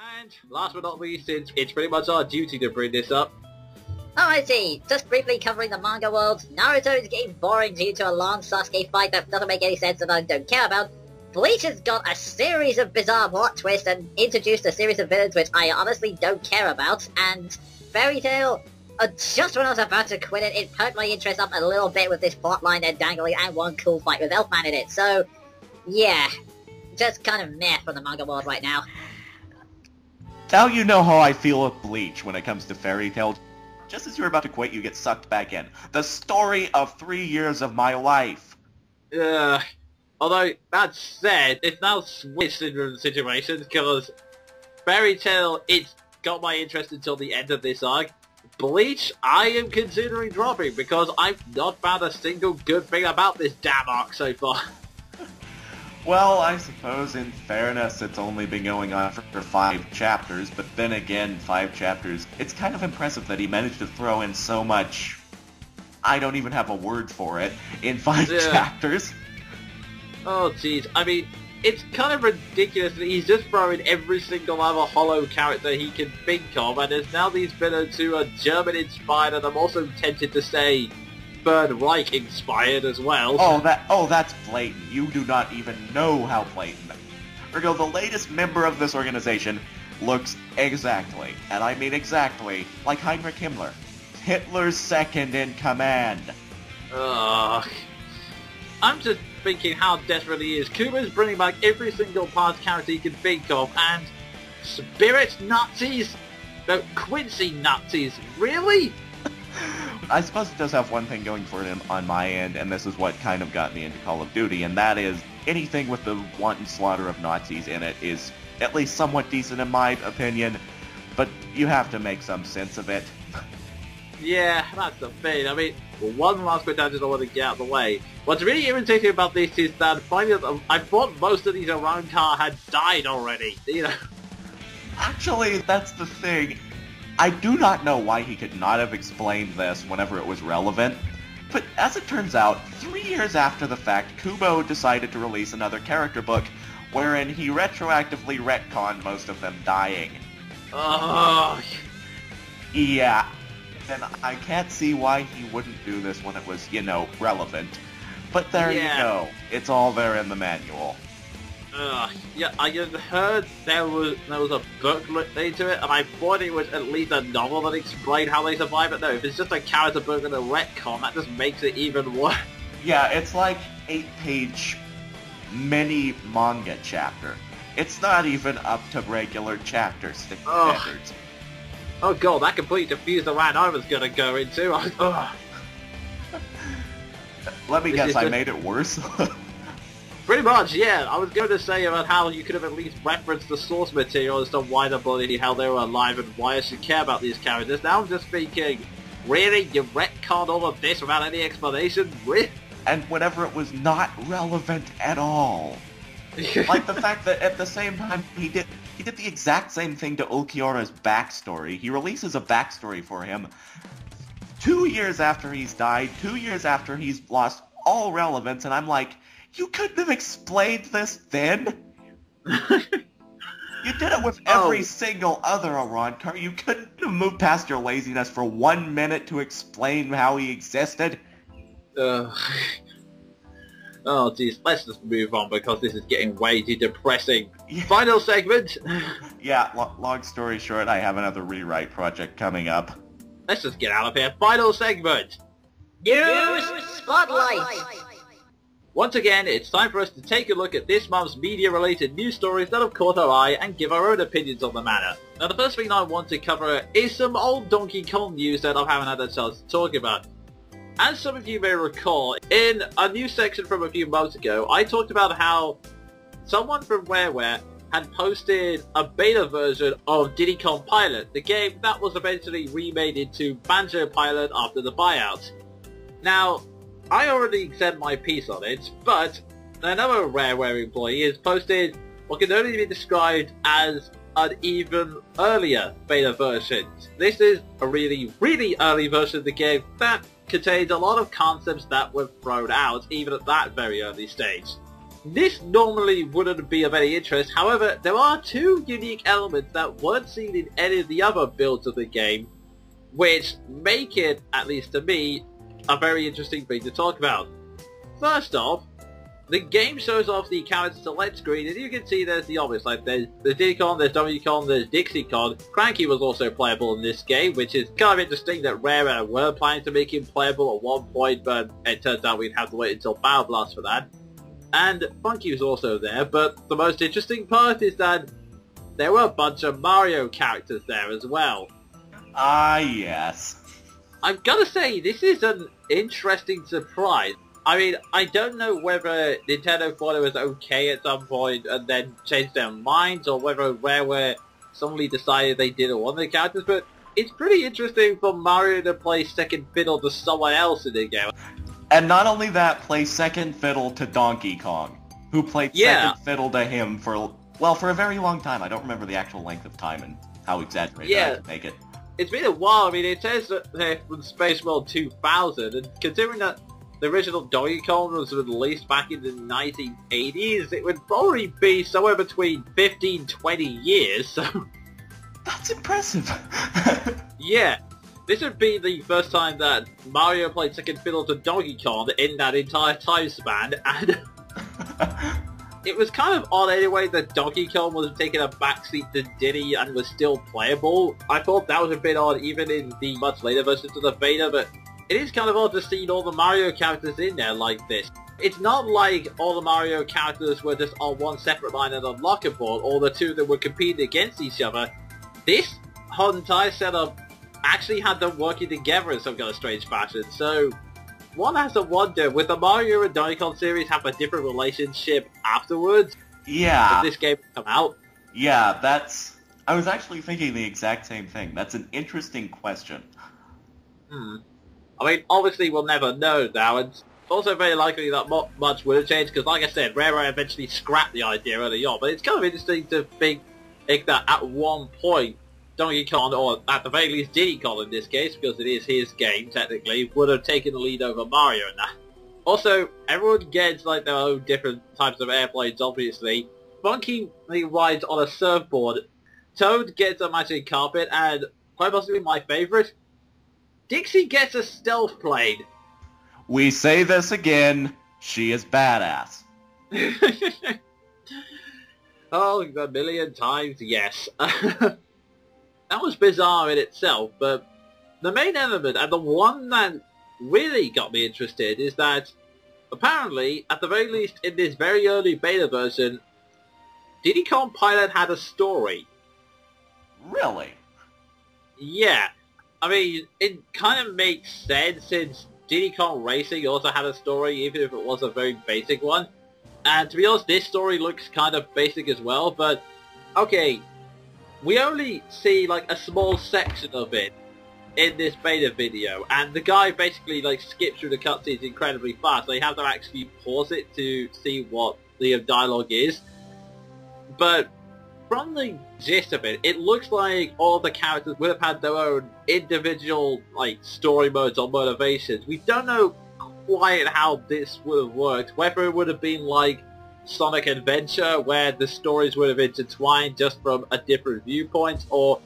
And last but not least, it's pretty much our duty to bring this up. Alrighty, just briefly covering the manga world. Naruto is getting boring due to a long Sasuke fight that doesn't make any sense and I don't care about. Bleach has got a series of bizarre plot twists and introduced a series of villains which I honestly don't care about. And Fairy Tail, just when I was about to quit it, it perked my interest up a little bit with this plotline they're dangling and one cool fight with Elfman in it. So, yeah, just kind of meh for the manga world right now. Now you know how I feel with Bleach when it comes to Fairy Tail. Just as you're about to quit, you get sucked back in. The story of 3 years of my life. Although, that said, it's now switched in situations, because Fairy Tail, it's got my interest until the end of this arc. Bleach, I am considering dropping, because I've not found a single good thing about this damn arc so far. Well, I suppose in fairness it's only been going on for 5 chapters, but then again, 5 chapters, it's kind of impressive that he managed to throw in so much, I don't even have a word for it, in 5 chapters. Oh jeez, I mean, it's kind of ridiculous that he's just throwing every single other hollow character he can think of, and there's now these villains who are German-inspired, and I'm also tempted to say Third Reich inspired as well. That's blatant. You do not even know how blatant. Ergo, the latest member of this organization looks exactly, and I mean exactly, like Heinrich Himmler. Hitler's second in command. I'm just thinking how desperate he is. Kuma's bringing back every single past character he can think of, and Spirit Nazis? No, Quincy Nazis? Really? I suppose it does have one thing going for it on my end, and this is what kind of got me into Call of Duty, and that is anything with the wanton slaughter of Nazis in it is at least somewhat decent in my opinion, but you have to make some sense of it. Yeah, that's the thing. I mean, one last quick tangent I want to get out of the way. What's really irritating about this is that finally, I thought most of these Arrancar had died already, you know. Actually, that's the thing. I do not know why he could not have explained this whenever it was relevant, but as it turns out, 3 years after the fact, Kubo decided to release another character book wherein he retroactively retconned most of them dying. Oh. Yeah, then I can't see why he wouldn't do this when it was, you know, relevant. But there you go. It's all there in the manual. Yeah, I had heard there was a book made to it, and I thought it was at least a novel that explained how they survived, but no, if it's just a character book and a retcon, that just makes it even worse. Yeah, it's like 8-page mini manga chapter. It's not even up to regular chapter standards. Oh god, that completely defused the round I was gonna go into. Let me guess, I made it worse? Pretty much, yeah. I was going to say about how you could have at least referenced the source material as to why the body, how they were alive, and why I should care about these characters. Now I'm just thinking, really? You retconned all of this without any explanation? Really? And whenever it was not relevant at all. Like the fact that at the same time he did the exact same thing to Ulquiorra's backstory. He releases a backstory for him 2 years after he's died, 2 years after he's lost all relevance, and I'm like, you couldn't have explained this then? You did it with every single other Arrancar. You couldn't have moved past your laziness for 1 minute to explain how he existed? Oh jeez, let's just move on because this is getting way too depressing. Yeah. Final segment! Yeah, long story short, I have another rewrite project coming up. Let's just get out of here. Final segment! News Spotlight! Once again, it's time for us to take a look at this month's media-related news stories that have caught our eye and give our own opinions on the matter. Now, the first thing I want to cover is some old Donkey Kong news that I haven't had a chance to talk about. As some of you may recall, in a news section from a few months ago, I talked about how someone from WarWare had posted a beta version of Diddy Kong Pilot, the game that was eventually remade into Banjo Pilot after the buyout. Now, I already said my piece on it, but another WarWare employee has posted what can only be described as an even earlier beta version. This is a really, really early version of the game that contains a lot of concepts that were thrown out even at that very early stage. This normally wouldn't be of any interest, however, there are two unique elements that weren't seen in any of the other builds of the game, which make it, at least to me, a very interesting thing to talk about. First off, the game shows off the character select screen, and you can see there's the obvious, like there's Diddy Kong, there's Donkey Kong, there's Dixie Kong. Cranky was also playable in this game, which is kind of interesting that Rare were planning to make him playable at one point, but it turns out we'd have to wait until Battle Blast for that. And Funky was also there, but the most interesting part is that there were a bunch of Mario characters there as well. Ah, yes. I've got to say, this is an interesting surprise. I mean, I don't know whether Nintendo thought it was okay at some point and then changed their minds, or whether Rareware suddenly decided they didn't want the characters, but it's pretty interesting for Mario to play second fiddle to someone else in the game. And not only that, play second fiddle to Donkey Kong, who played second fiddle to him for, well, for a very long time. I don't remember the actual length of time and how exaggerated I could make it. It's been a while. I mean, it says that they're from Space World 2000, and considering that the original Donkey Kong was released back in the 1980s, it would probably be somewhere between 15-20 years, so... That's impressive! Yeah, this would be the first time that Mario played second fiddle to Donkey Kong in that entire time span, and... It was kind of odd anyway that Donkey Kong was taking a backseat to Diddy and was still playable. I thought that was a bit odd even in the much later versions of the beta, but it is kind of odd to see all the Mario characters in there like this. It's not like all the Mario characters were just on one separate line and on locker board, or the two that were competing against each other. This whole entire setup actually had them working together in some kind of strange fashion, so one has to wonder, would the Mario and Donkey Kong series have a different relationship afterwards? Yeah. If this game come out? Yeah, that's... I was actually thinking the exact same thing. That's an interesting question. I mean, obviously we'll never know now, and it's also very likely that much would have changed, because like I said, Rare eventually scrapped the idea early on, but it's kind of interesting to think that at one point, Donkey Kong, or at the very least Diddy Kong in this case, because it is his game, technically, would have taken the lead over Mario in that. Also, everyone gets, like, their own different types of airplanes, obviously. Funky rides on a surfboard, Toad gets a magic carpet, and, quite possibly my favourite, Dixie gets a stealth plane. We say this again, she is badass. Oh, a million times yes. That was bizarre in itself, but the main element, and the one that really got me interested, is that apparently, at the very least in this very early beta version, Diddy Kong Pilot had a story. Really? Yeah. I mean, it kind of makes sense since Diddy Kong Racing also had a story, even if it was a very basic one. And to be honest, this story looks kind of basic as well, but okay, we only see like a small section of it in this beta video, and the guy basically like skips through the cutscenes incredibly fast. They have to actually pause it to see what the dialogue is. But from the gist of it, it looks like all the characters would have had their own individual like story modes or motivations. We don't know quite how this would have worked, whether it would have been like Sonic Adventure, where the stories would have intertwined just from a different viewpoint, or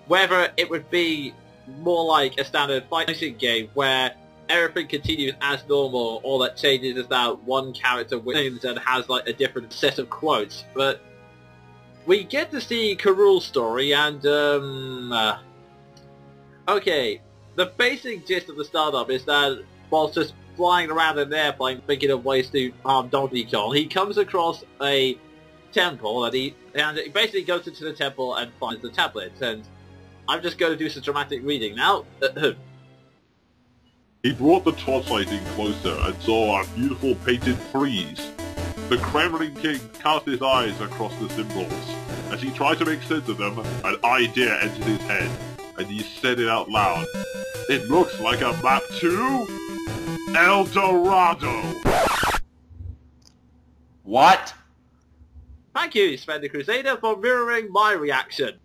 whether it would be more like a standard fighting game where everything continues as normal. All that changes is that one character wins and has like a different set of quotes. But we get to see Karule's story, and okay, the basic gist of the startup is that whilst just flying around in an airplane thinking of ways to harm Donkey Kong, he comes across a temple, and he basically goes into the temple and finds the tablet, and I'm just going to do some dramatic reading now. He brought the torchlight in closer and saw a beautiful painted frieze. The Kremlin King cast his eyes across the symbols. As he tried to make sense of them, an idea entered his head, and he said it out loud. It looks like a map to El Dorado! What? Thank you, Sven the Crusader, for mirroring my reaction.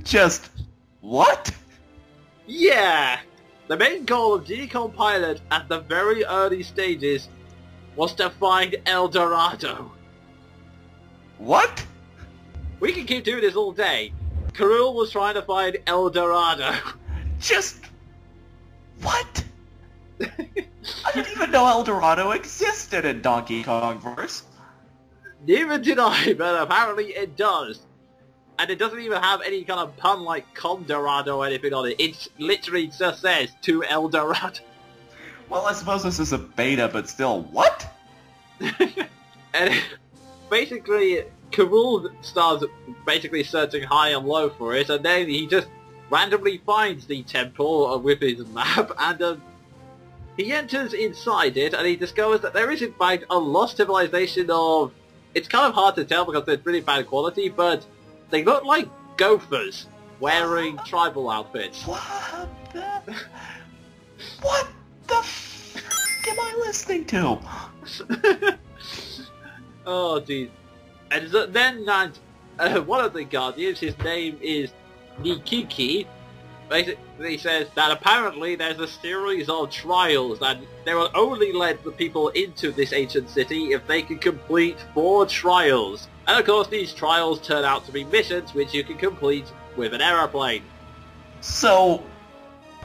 Just... what? Yeah! The main goal of Diddy Kong Pilot at the very early stages was to find El Dorado. What? We can keep doing this all day. Karul was trying to find El Dorado. Just... what? I didn't even know El Dorado existed in Donkey Kongverse. Neither did I, but apparently it does. And it doesn't even have any kind of pun like Condorado or anything on it. It literally just says, to El Dorado. Well, I suppose this is a beta, but still, what? And basically, Karul starts basically searching high and low for it, and then he just randomly finds the temple with his map, and he enters inside it, and he discovers that there is in fact a lost civilization of... It's kind of hard to tell because it's really bad quality, but they look like gophers wearing tribal outfits. What the... what the f*** am I listening to? Oh, jeez. And then one of the Guardians, his name is Nikiki, basically says that apparently there's a series of trials that they will only let the people into this ancient city if they can complete 4 trials. And of course these trials turn out to be missions which you can complete with an aeroplane. So,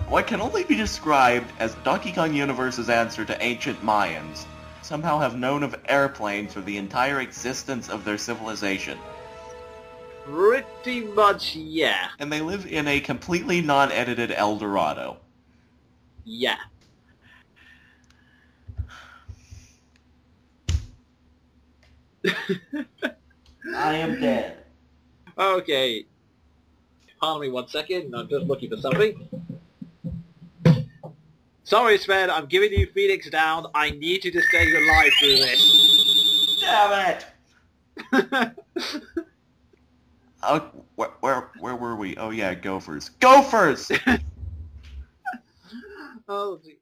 what can only be described as Donkey Kong Universe's answer to ancient Mayans somehow have known of airplanes for the entire existence of their civilization. Pretty much, yeah. And they live in a completely non-edited El Dorado. Yeah. I am dead. Okay. Pardon me 1 second, I'm just looking for something. Sorry, Sven, I'm giving you Phoenix down. I need you to stay alive through this. Damn it! Oh, where were we? Oh yeah, Gophers. Gophers! Oh, gee.